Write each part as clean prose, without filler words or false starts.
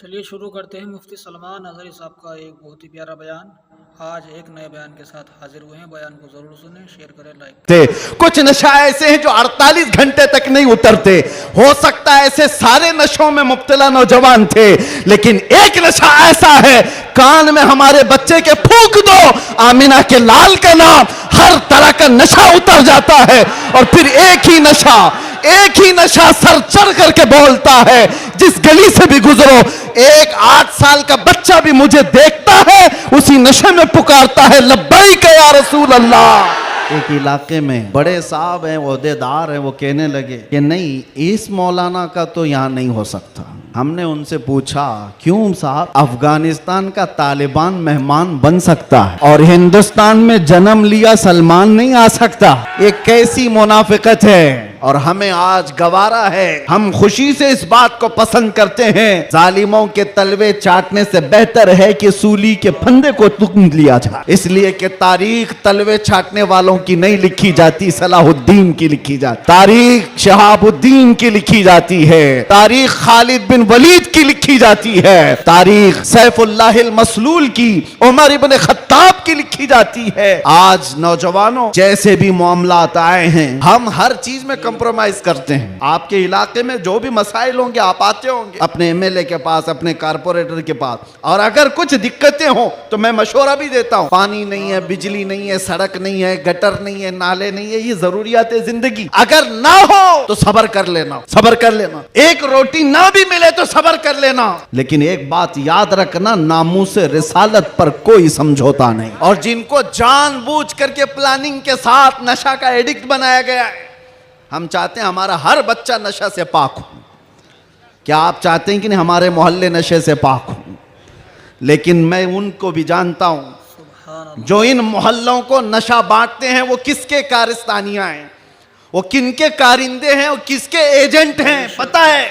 चलिए शुरू करते हैं। मुफ्ती सलमान अज़हरी साहब का एक बहुत ही प्यारा बयान। आज एक नए बयान के साथ हाजिर हुए हैं। बयान को जरूर सुनें, शेयर करें, लाइक करें। कुछ नशा ऐसे हैं जो 48 घंटे तक नहीं उतरते। हो सकता है ऐसे सारे नशों में मुब्तला नौजवान थे, लेकिन एक नशा ऐसा है, कान में हमारे बच्चे के फूंक दो आमिना के लाल का नाम, हर तरह का नशा उतर जाता है। और फिर एक ही नशा सर चढ़ करके बोलता है, जिस गली से भी गुजरो एक 8 साल का बच्चा भी मुझे देखता है, उसी नशे में पुकारता है, लब्बैक या रसूल अल्लाह। एक इलाके में बड़े साहब हैं, ओहदेदार हैं, वो कहने लगे कि नहीं, इस मौलाना का तो यहाँ नहीं हो सकता। हमने उनसे पूछा, क्यों साहब? अफगानिस्तान का तालिबान मेहमान बन सकता है और हिंदुस्तान में जन्म लिया सलमान नहीं आ सकता। ये कैसी मुनाफिकत है। और हमें आज गवारा है, हम खुशी से इस बात को पसंद करते हैं, जालिमों के तलवे चाटने से बेहतर है कि सूली के फंदे को तुम लिया जाए। इसलिए कि तारीख तलवे चाटने वालों की नहीं लिखी जाती, सलाहुद्दीन की लिखी जाती, तारीख शहाबुद्दीन की लिखी जाती है, तारीख खालिद बिन वलीद की लिखी जाती है, तारीख सैफुल्लाहिल मसलूल की, उमर इब्न खत्ताब की लिखी जाती है। आज नौजवानों, जैसे भी मामलात आए हैं, हम हर चीज में कंप्रोमाइज करते हैं। आपके इलाके में जो भी मसाइल होंगे, आप आते होंगे अपने एमएलए के पास, अपने कारपोरेटर के पास, और अगर कुछ दिक्कतें हो तो मैं मशवरा भी देता हूं। पानी नहीं है, बिजली नहीं है, सड़क नहीं है, गटर नहीं है, नाले नहीं है, ये जरूरियात है जिंदगी। अगर ना हो तो सब्र कर लेना, सब्र कर लेना। एक रोटी ना भी मिले तो सब्र कर लेना, लेकिन एक बात याद रखना, नामूसे रिसालत पर कोई समझौता नहीं। और जिनको जानबूझ करके प्लानिंग के साथ नशा का एडिक्ट बनाया गया है, हम चाहते हैं हमारा हर बच्चा नशा से पाक हो। क्या आप चाहते हैं कि नहीं हमारे मोहल्ले नशे से पाक हो? लेकिन मैं उनको भी जानता हूं जो इन मोहल्लों को नशा बांटते हैं, वो किसके कारस्तानियां हैं, वो किनके कारिंदे हैं, वो किसके एजेंट हैं, पता है?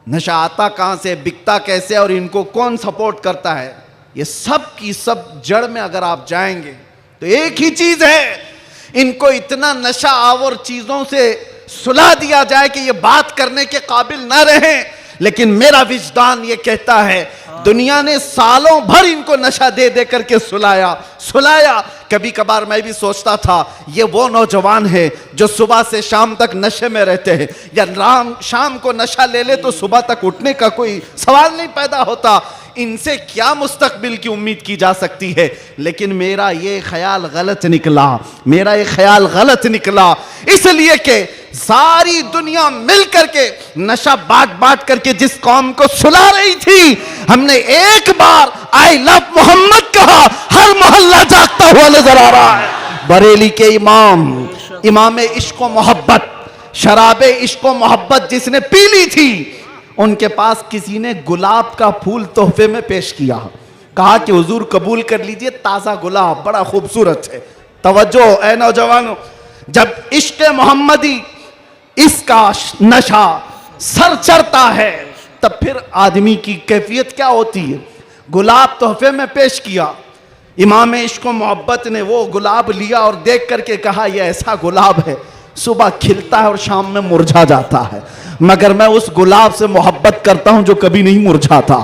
नशा आता कहां से, बिकता कैसे, और इनको कौन सपोर्ट करता है, ये सब की सब जड़ में अगर आप जाएंगे तो एक ही चीज है, इनको इतना नशा आवर चीजों से सुला दिया जाए कि ये बात करने के काबिल ना रहे। लेकिन मेरा विजदान ये कहता है, दुनिया ने सालों भर इनको नशा दे दे करके सुलाया। कभी कभार मैं भी सोचता था, ये वो नौजवान है जो सुबह से शाम तक नशे में रहते हैं, या शाम को नशा ले ले तो सुबह तक उठने का कोई सवाल नहीं पैदा होता। इनसे क्या मुस्तकबिल की उम्मीद की जा सकती है? लेकिन मेरा ये ख्याल गलत निकला, इसलिए कि सारी दुनिया मिल करके नशा बांट करके जिस कौम को सुला रही थी, हमने एक बार आई लव मोहम्मद कहा, हर मोहल्ला जागता हुआ नजर आ रहा है। बरेली के इमाम इश्क व मोहब्बत, शराबे इश्क व मोहब्बत जिसने पी ली थी, उनके पास किसी ने गुलाब का फूल तोहफे में पेश किया, कहा कि हुजूर कबूल कर लीजिए, ताजा गुलाब बड़ा खूबसूरत है। तवज्जो ऐ नौजवानों, जब इश्क मोहम्मदी इसका नशा सर चढ़ता है, तब फिर आदमी की कैफियत क्या होती है? गुलाब तोहफे में पेश किया, इमाम इश्क मोहब्बत ने वो गुलाब लिया और देख करके कहा, यह ऐसा गुलाब है, सुबह खिलता है और शाम में मुरझा जाता है, मगर मैं उस गुलाब से मोहब्बत करता हूं जो कभी नहीं मुरझाता।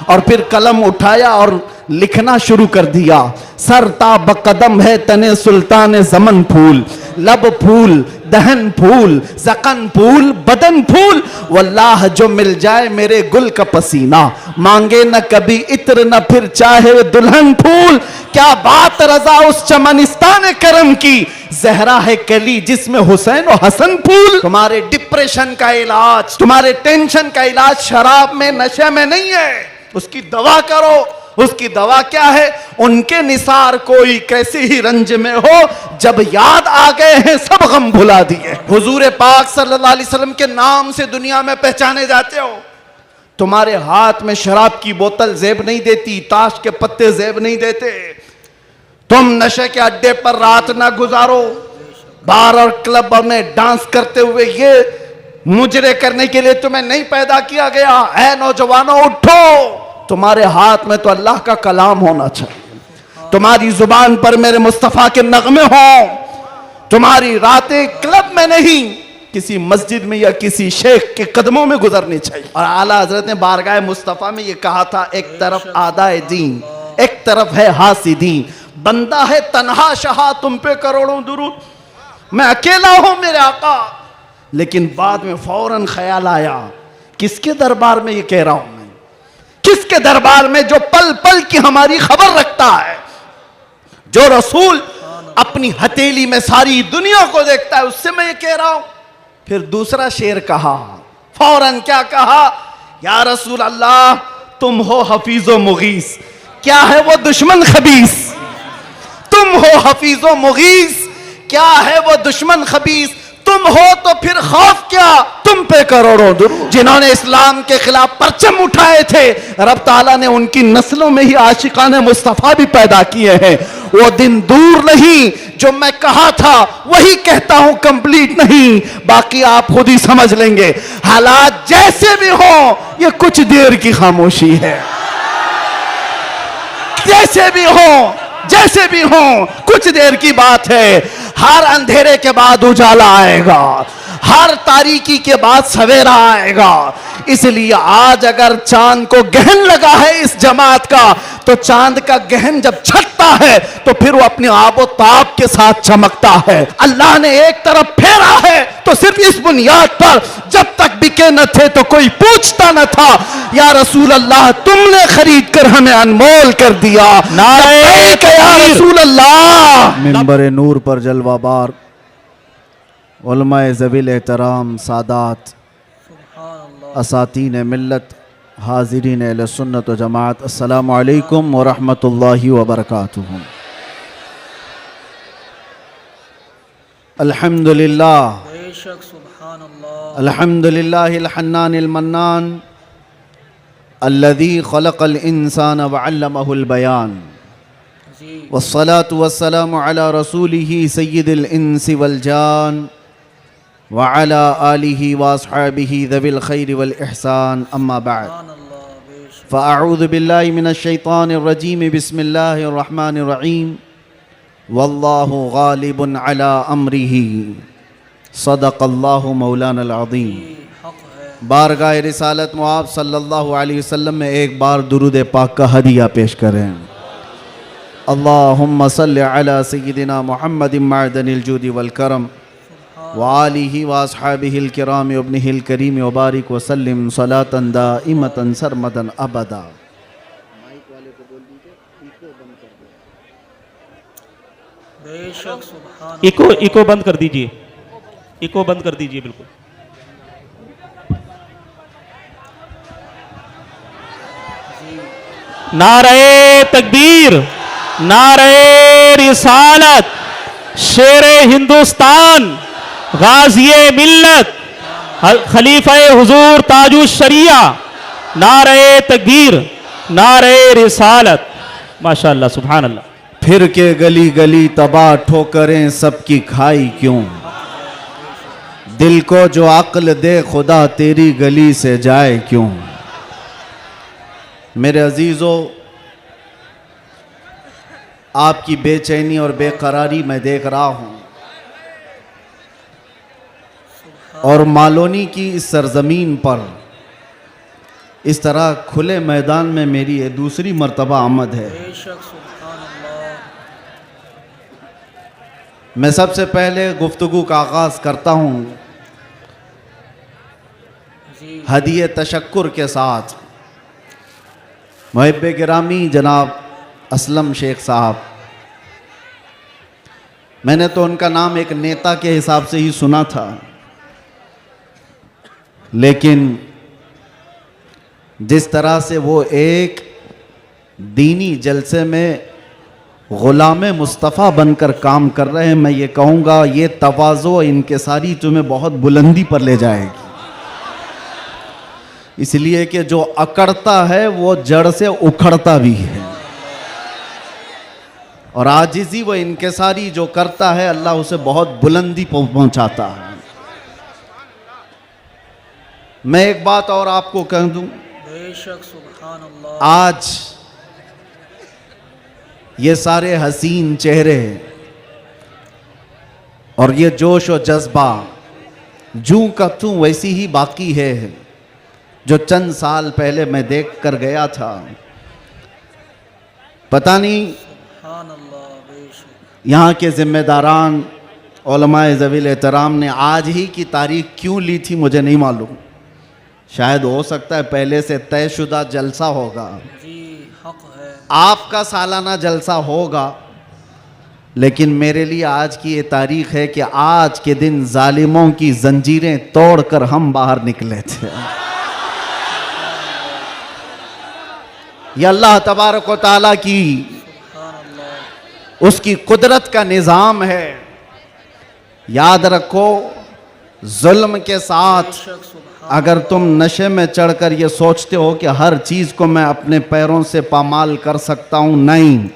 और फिर कलम उठाया और लिखना शुरू कर दिया, सरता बकदम है तने सुल्तान जमन फूल, लब फूल, दहन फूल, जकन फूल, बदन फूल, वल्लाह जो मिल जाए मेरे गुल का पसीना, मांगे न कभी इत्र न फिर चाहे दुल्हन फूल। क्या बात रजा उस चमनिस्तान करम की, जहरा है कली जिसमें हुसैन और हसन फूल। तुम्हारे डिप्रेशन का इलाज, तुम्हारे टेंशन का इलाज शराब में, नशे में नहीं है, उसकी दवा करो। उसकी दवा क्या है? उनके निसार कोई कैसे ही रंज में हो, जब याद आ गए हैं सब गम भुला दिए। हुजूर पाक सल्लल्लाहु अलैहि वसल्लम के नाम से दुनिया में पहचाने जाते हो, तुम्हारे हाथ में शराब की बोतल जेब नहीं देती, ताश के पत्ते जेब नहीं देते। तुम नशे के अड्डे पर रात ना गुजारो, बार और क्लब में डांस करते हुए, ये मुजरे करने के लिए तुम्हें नहीं पैदा किया गया। ऐ नौजवानों, उठो, तुम्हारे हाथ में तो अल्लाह का कलाम होना चाहिए, तुम्हारी जुबान पर मेरे मुस्तफा के नगमे हों, तुम्हारी रातें क्लब में नहीं किसी मस्जिद में या किसी शेख के कदमों में गुजरनी चाहिए। और आला हजरत ने बारगाह मुस्तफ़ा में ये कहा था, एक तरफ आदाए दीन, एक तरफ है हासिदीन, बंदा है तन्हा शहा तुम पे करोड़ों दुरूद, मैं अकेला हूं मेरे आका। लेकिन बाद में फौरन ख्याल आया, किसके दरबार में ये कह रहा हूं मैं, किसके दरबार में जो पल पल की हमारी खबर रखता है, जो रसूल अपनी हथेली में सारी दुनिया को देखता है, उससे मैं ये कह रहा हूं। फिर दूसरा शेर कहा, फौरन क्या कहा, या रसूल अल्लाह तुम हो हफीजो मुगीस, क्या है वो दुश्मन खबीस, तुम हो हफीजो मुगीस, क्या है वो दुश्मन खबीस, तुम हो तो फिर खौफ क्या, तुम पे करोड़ों दुरूद। जिन्होंने इस्लाम के खिलाफ परचम उठाए थे, रब ताला ने उनकी नस्लों में ही आशिकाने मुस्तफा भी पैदा किए हैं। वो दिन दूर नहीं, जो मैं कहा था वही कहता हूं, कंप्लीट नहीं, बाकी आप खुद ही समझ लेंगे। हालात जैसे भी हो, ये कुछ देर की खामोशी है, जैसे भी हो, जैसे भी हो, कुछ देर की बात है। हर अंधेरे के बाद उजाला आएगा, हर तारीकी के बाद सवेरा आएगा। इसलिए आज अगर चांद को गहन लगा है इस जमात का, तो चांद का गहन जब छटता है तो फिर वो अपने आबो ताब के साथ चमकता है। अल्लाह ने एक तरफ फेरा है तो सिर्फ इस बुनियाद पर, जब तक बिके न थे तो कोई पूछता न था, या रसूल अल्लाह तुमने खरीद कर हमें अनमोल कर दिया, नारे या रसूल अल्लाह। मिंबर नूर पर जलवाबार उलमाए ज़वील एहतराम सादात असातीन मिल्लत हाज़िरीन अहले सुन्नत व जमात, अस्सलामु अलैकुम व रहमतुल्लाहि व बरकातुहू। अल्हम्दुलिल्लाह बेशक सुभान अल्लाह, अल्हम्दुलिल्लाहिल हन्नानिल मन्नान अल्लज़ी खलक़ल इंसान व अल्लमहुल बयान, जी वस्सलातु वस्सलामु अला रसूलिही सय्यिदिल इंसी वल जान व अला आलिही व अस्हाबिही ज़विल खैरि वल इहसान, अम्मा बाद। सुभान अल्लाह, बेशक फ़अऊज़ु बिल्लाहि मिनश शैतानिर रजीम, बिस्मिल्लाहिर रहमानिर रहीम, वल्लाहु गालिबुन अला अम्रिही, सदक़ल्लाहु मौलानल अज़ीम। हक है। बारगाह रिसालत मुआब सल्लल्लाहु अलैहि वसल्लम में एक बार दुरूद पाक का हदिया पेश करें। अल्लाहुम्मा सल्लि अला सय्यिदिना मुहम्मदिन मअदनिल जूदि वल करम व आलिहि व अस्हाबिहिल किराम व इब्निहिल करीम व बारिक व सल्लिम सलातन दाइमतन सरमदन अबदा। बेशक सुभान इको इको बंद कर दीजिए, इको बंद कर दीजिए बिल्कुल। नारे तकबीर, नारे रिसालत, शेरे हिंदुस्तान, गाज़िए मिल्लत, खलीफा हुजूर ताजुश शरिया, नारे तकबीर, नारे रिसालत, माशाअल्लाह सुभान अल्लाह। फिर के गली गली तबाह ठोकरें सबकी खाई क्यों, दिल को जो अक्ल दे खुदा तेरी गली से जाए क्यों। मेरे अजीज़ों, आपकी बेचैनी और बेकरारी मैं देख रहा हूँ, और मालोनी की इस सरजमीन पर इस तरह खुले मैदान में मेरी ये दूसरी मर्तबा आमद है। बेशक सुभान अल्लाह। मैं सबसे पहले गुफ्तगू का आगाज़ करता हूँ जी हदिये तशक्कुर के साथ मुहिब्बे गिरामी जनाब असलम शेख साहब। मैंने तो उनका नाम एक नेता के हिसाब से ही सुना था, लेकिन जिस तरह से वो एक दीनी जलसे में ग़ुलाम मुस्तफ़ा बनकर काम कर रहे हैं, मैं ये कहूँगा ये तवाज़ो इनके सारी तुम्हें बहुत बुलंदी पर ले जाएगी। इसलिए कि जो अकड़ता है वो जड़ से उखड़ता भी है, और आजिज़ी वो इनके सारी जो करता है अल्लाह उसे बहुत बुलंदी पहुँचाता है। मैं एक बात और आपको कह दूं, बेशक सुभान अल्लाह। आज ये सारे हसीन चेहरे और ये जोश और जज्बा जूं का तू वैसी ही बाकी है जो चंद साल पहले मैं देख कर गया था। पता नहीं सुभान अल्लाह, बेशक। यहाँ के जिम्मेदारान उलमाए ज़वील एहतराम ने आज ही की तारीख क्यों ली थी मुझे नहीं मालूम। शायद हो सकता है पहले से तयशुदा जलसा होगा, जी हक है। आपका सालाना जलसा होगा, लेकिन मेरे लिए आज की ये तारीख है कि आज के दिन जालिमों की जंजीरें तोड़कर हम बाहर निकले थे। ये अल्लाह तबारक व तआला की सुभान अल्लाह, उसकी कुदरत का निज़ाम है। याद रखो, जुल्म के साथ बेशक। सुभान अगर तुम नशे में चढ़कर ये सोचते हो कि हर चीज़ को मैं अपने पैरों से पामाल कर सकता हूं, नहीं।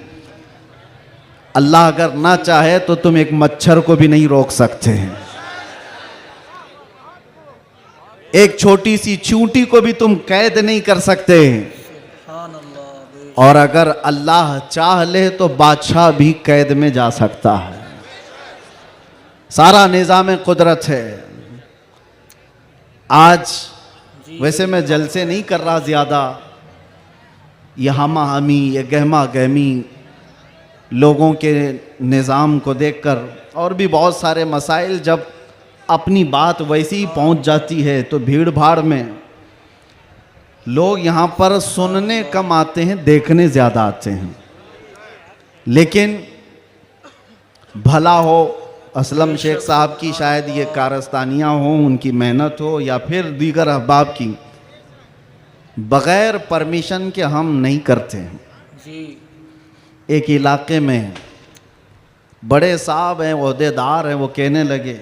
अल्लाह अगर ना चाहे तो तुम एक मच्छर को भी नहीं रोक सकते हैं, एक छोटी सी चींटी को भी तुम कैद नहीं कर सकते। सुभान अल्लाह, बेशक। और अगर अल्लाह चाह ले तो बादशाह भी कैद में जा सकता है। सारा निज़ाम कुदरत है। आज वैसे मैं जलसे नहीं कर रहा ज़्यादा, ये हमा हमी, ये गहमा गहमी लोगों के निज़ाम को देखकर, और भी बहुत सारे मसाइल, जब अपनी बात वैसी ही पहुंच जाती है तो भीड़ भाड़ में लोग यहाँ पर सुनने कम आते हैं, देखने ज़्यादा आते हैं। लेकिन भला हो असलम शेख साहब की, शायद ये कारस्तानियाँ हों, उनकी मेहनत हो, या फिर दीगर अहबाब की, बग़ैर परमिशन के हम नहीं करते हैं। जी एक इलाके में बड़े साहब हैं, ओहदेदार हैं, वो कहने लगे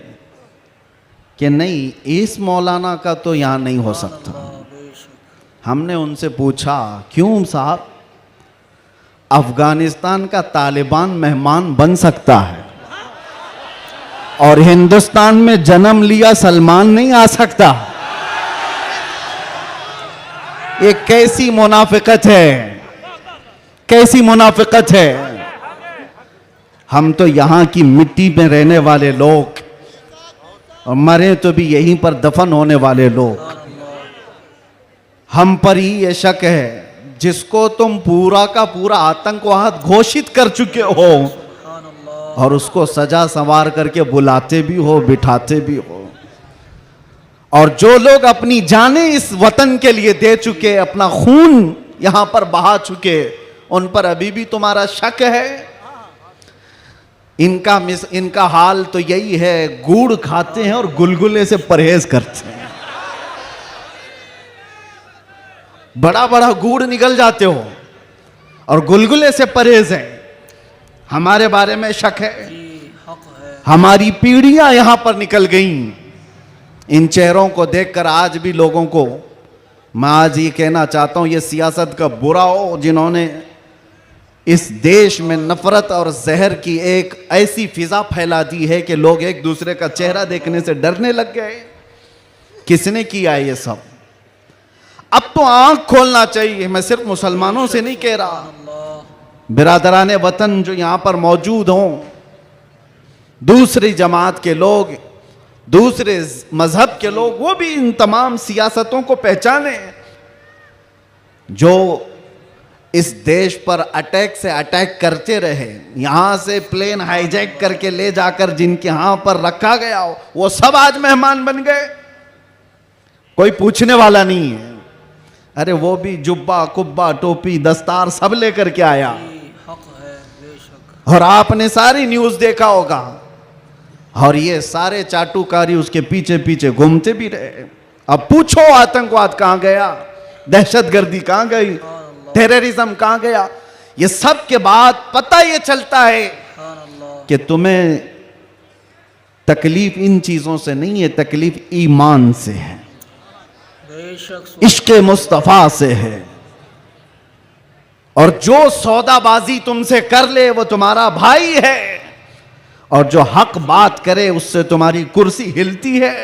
कि नहीं, इस मौलाना का तो यहाँ नहीं हो सकता। अल्लाह, बेशक। हमने उनसे पूछा क्यों साहब? अफगानिस्तान का तालिबान मेहमान बन सकता है और हिंदुस्तान में जन्म लिया सलमान नहीं आ सकता। ये कैसी मुनाफिकत है, कैसी मुनाफिकत है। हम तो यहाँ की मिट्टी में रहने वाले लोग, और मरे तो भी यहीं पर दफन होने वाले लोग। हम पर ही ये शक है जिसको तुम पूरा का पूरा आतंकवाद घोषित कर चुके हो, सुभान अल्लाह, और उसको सजा संवार करके बुलाते भी हो, बिठाते भी हो। और जो लोग अपनी जानें इस वतन के लिए दे चुके, अपना खून यहां पर बहा चुके, उन पर अभी भी तुम्हारा शक है। इनका हाल तो यही है, गुड़ खाते हैं और गुलगुले से परहेज करते हैं। बड़ा बड़ा गुड़ निकल जाते हो और गुलगुले से परहेज है। हमारे बारे में शक है। जी हक है। हमारी पीढ़ियां यहां पर निकल गईं। इन चेहरों को देखकर आज भी लोगों को मैं आज ये कहना चाहता हूं, ये सियासत का बुरा हो जिन्होंने इस देश में नफरत और जहर की एक ऐसी फिजा फैला दी है कि लोग एक दूसरे का चेहरा देखने से डरने लग गए। किसने किया ये सब? अब तो आंख खोलना चाहिए। मैं सिर्फ मुसलमानों से नहीं कह रहा, बिरादराने वतन जो यहां पर मौजूद हों, दूसरी जमात के लोग, दूसरे मजहब के लोग, वो भी इन तमाम सियासतों को पहचाने जो इस देश पर अटैक से अटैक करते रहे। यहां से प्लेन हाईजैक करके ले जाकर जिनके यहां पर रखा गया हो, वो सब आज मेहमान बन गए। कोई पूछने वाला नहीं है। अरे वो भी जुब्बा कुब्बा टोपी दस्तार सब लेकर के आया। जी हक है, बेशक। और आपने सारी न्यूज़ देखा होगा, और ये सारे चाटुकारी उसके पीछे पीछे घूमते भी रहे। अब पूछो आतंकवाद कहां गया, दहशतगर्दी कहां गई, टेररिज्म कहां गया। ये सब के बाद पता ये चलता है सुभान अल्लाह, कि तुम्हें तकलीफ इन चीजों से नहीं है, तकलीफ ईमान से है, बेशक। इश्क मुस्तफा से है। और जो सौदाबाजी तुमसे कर ले वो तुम्हारा भाई है, और जो हक बात करे उससे तुम्हारी कुर्सी हिलती है।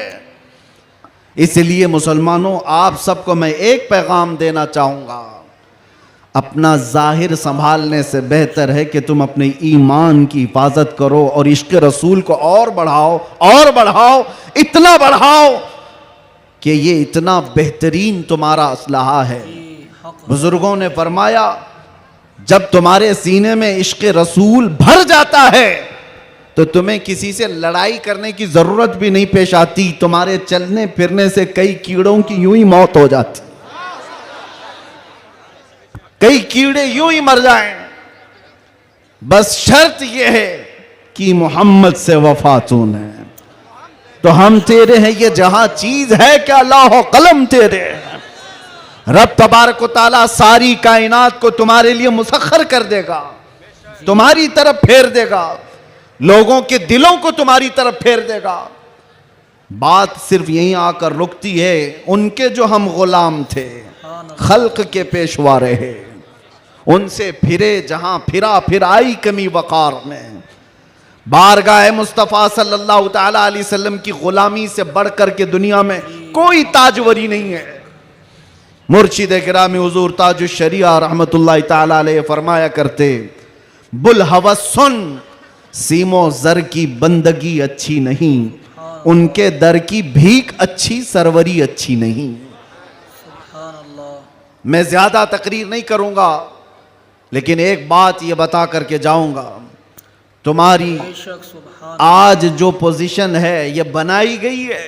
इसलिए मुसलमानों, आप सबको मैं एक पैगाम देना चाहूंगा। अपना जाहिर संभालने से बेहतर है कि तुम अपने ईमान की हिफाजत करो और इश्क रसूल को और बढ़ाओ, इतना बढ़ाओ कि ये इतना बेहतरीन तुम्हारा असलहा है। बुजुर्गों ने फरमाया, जब तुम्हारे सीने में इश्क रसूल भर जाता है तो तुम्हें किसी से लड़ाई करने की जरूरत भी नहीं पेश आती। तुम्हारे चलने फिरने से कई कीड़ों की यूं ही मौत हो जाती, कई कीड़े यूं ही मर जाएं। बस शर्त यह है कि मोहम्मद से वफा तूने, तो हम तेरे हैं, ये जहां चीज है क्या लौह कलम तेरे हैं। रब तबारक व तआला सारी कायनात को तुम्हारे लिए मुसख्खर कर देगा, तुम्हारी तरफ फेर देगा, लोगों के दिलों को तुम्हारी तरफ फेर देगा। बात सिर्फ यहीं आकर रुकती है, उनके जो हम गुलाम थे, खल्क के पेशवा रहे, उनसे फिरे जहां फिरा, फिर आई कमी वकार में। बारगाह मुस्तफ़ा सल्लल्लाहु तआला अलैहि वसल्लम की गुलामी से बढ़कर के दुनिया में कोई ताजवरी नहीं है। मुर्शिद गिरामी हुजूर ताजुश शरिया रहमतुल्लाह तआला अलैहि फरमाया करते, बुल हवस सुन, सीमो जर की बंदगी अच्छी नहीं, उनके दर की भीख अच्छी, सरवरी अच्छी नहीं। मैं ज्यादा तकरीर नहीं करूंगा, लेकिन एक बात यह बता करके जाऊंगा, तुम्हारी आज जो पोजीशन है ये बनाई गई है।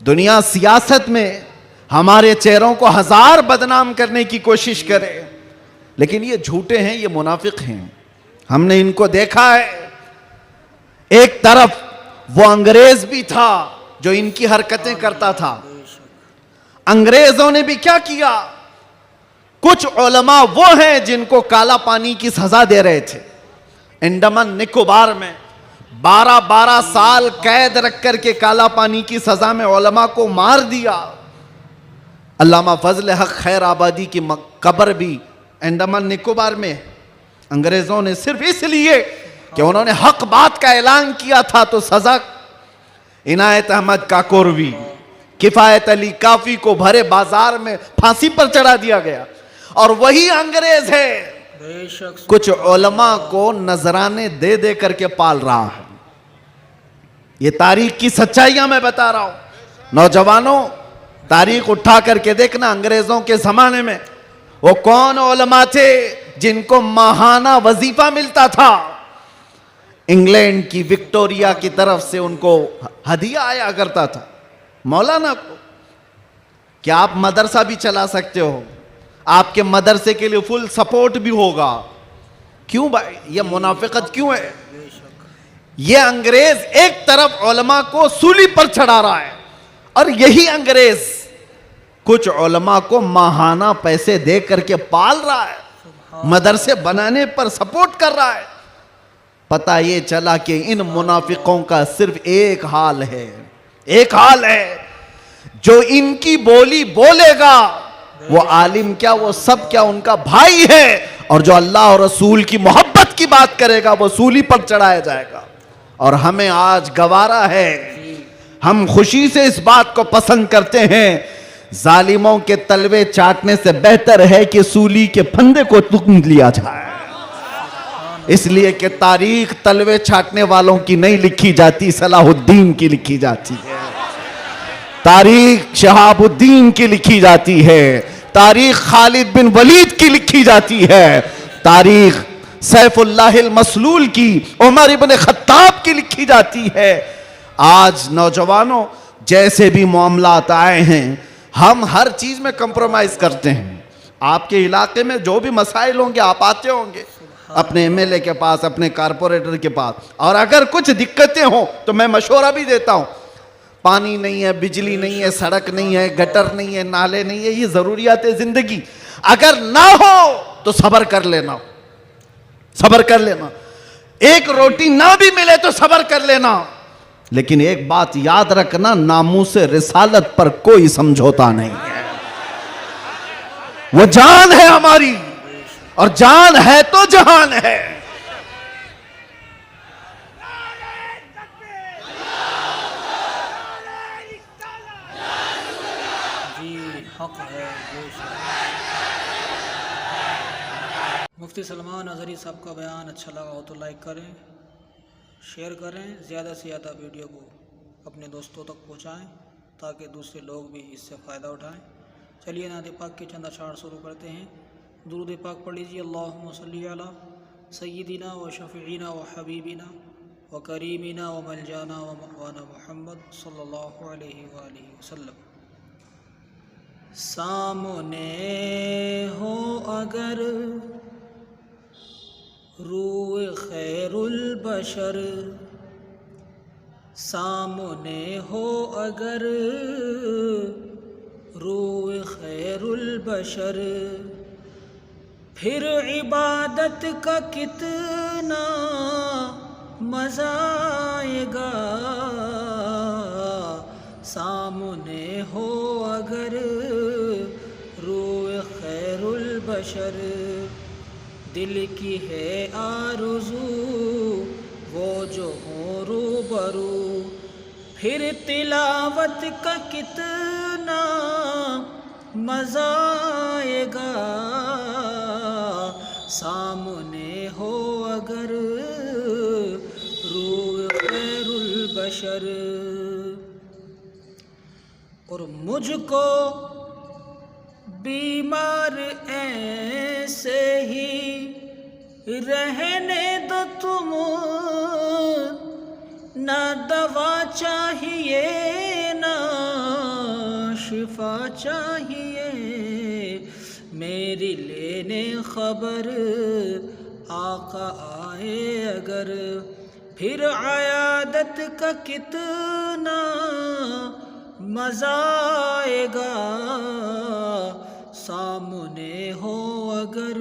दुनिया सियासत में हमारे चेहरों को हजार बदनाम करने की कोशिश करे, लेकिन ये झूठे हैं, ये मुनाफिक हैं। हमने इनको देखा है। एक तरफ वो अंग्रेज भी था जो इनकी हरकतें करता था। अंग्रेजों ने भी क्या किया, कुछ उलमा वो हैं जिनको काला पानी की सजा दे रहे थे। अंडमान निकोबार में 12-12 साल कैद रख करके काला पानी की सजा में उलमा को मार दिया। अल्लामा फजल हक खैर आबादी की कब्र भी अंडमान निकोबार में। अंग्रेजों ने सिर्फ इसलिए कि उन्होंने हक बात का ऐलान किया था तो सजा इनायत अहमद काकोरवी, किफायत अली काफी को भरे बाजार में फांसी पर चढ़ा दिया गया। और वही अंग्रेज है कुछ उलमा को नजराने दे दे करके पाल रहा है। ये तारीख की सच्चाइयां मैं बता रहा हूं। नौजवानों, तारीख उठा करके देखना, अंग्रेजों के जमाने में वो कौन उलमा थे जिनको माहाना वजीफा मिलता था। इंग्लैंड की विक्टोरिया की तरफ से उनको हदिया आया करता था। मौलाना को क्या आप मदरसा भी चला सकते हो, आपके मदरसे के लिए फुल सपोर्ट भी होगा। क्यों भाई, ये मुनाफिकत क्यों है? ये अंग्रेज एक तरफ उलमा को सूली पर चढ़ा रहा है और यही अंग्रेज कुछ उलमा को माहाना पैसे दे करके पाल रहा है, मदरसे बनाने पर सपोर्ट कर रहा है। पता ये चला कि इन मुनाफिकों का सिर्फ एक हाल है, एक हाल है, जो इनकी बोली बोलेगा वो आलिम क्या, वो सब क्या, उनका भाई है। और जो अल्लाह और रसूल की मोहब्बत की बात करेगा वो सूली पर चढ़ाया जाएगा। और हमें आज गवारा है, हम खुशी से इस बात को पसंद करते हैं, जालिमों के तलवे चाटने से बेहतर है कि सूली के फंदे को तुम लिया जाए। इसलिए कि तारीख तलवे छाटने वालों की नहीं लिखी जाती, सलाहुद्दीन की लिखी जाती है। तारीख शहाबुद्दीन की लिखी जाती है, तारीख खालिद बिन वलीद की लिखी जाती है, तारीख सैफुल्लाहिल मसलूल की, उमर इब्न खत्ताब की लिखी जाती है। आज नौजवानों, जैसे भी मामलात आए हैं, हम हर चीज में कंप्रोमाइज करते हैं। आपके इलाके में जो भी मसाइल होंगे आप आते होंगे अपने एमएलए के पास, अपने कारपोरेटर के पास, और अगर कुछ दिक्कतें हो तो मैं मशवरा भी देता हूं। पानी नहीं है, बिजली नहीं है, सड़क नहीं है, गटर नहीं है, नाले नहीं है, ये जरूरियात है जिंदगी। अगर ना हो तो सब्र कर लेना, सब्र कर लेना। एक रोटी ना भी मिले तो सब्र कर लेना, लेकिन एक बात याद रखना, नामूसे रिसालत पर कोई समझौता नहीं है। वो जान है हमारी, और जान है तो जहान है। जी हक है। मुफ्ती सलमान अज़हरी साहब का बयान अच्छा लगा हो तो लाइक करें, शेयर करें, ज़्यादा से ज़्यादा वीडियो को अपने दोस्तों तक पहुँचाएँ ताकि दूसरे लोग भी इससे फ़ायदा उठाएँ। चलिए नात पाक के चंद अशार शुरू करते हैं। दुरूद पाक पढ़ लीजिए। अल्लाहुम्मा सल्ली अला सय्यिदिना व शफ़ीना व हबीबिना व करीमिना व मलजाना व मअवाना मुहम्मद सल्लल्लाहु अलैहि वसल्लम। सामने हो अगर रूए खैरुल बशर, सामने हो अगर रूए खैरुल बशर, फिर इबादत का कितना मज़ा आएगा। सामने हो अगर रूए खैरुल बशर, दिल की है आरज़ू वो जो हो रूबरू, फिर तिलावत का कितना मज़ा आएगा। सामने हो अगर रूए खैरुल बशर। और मुझको बीमार ऐसे ही रहने दो तुम, ना दवा चाहिए ना शिफा चाहिए। मेरी लेने खबर आका आए अगर, फिर आयादत का कितना मज़ा आएगा। सामने हो अगर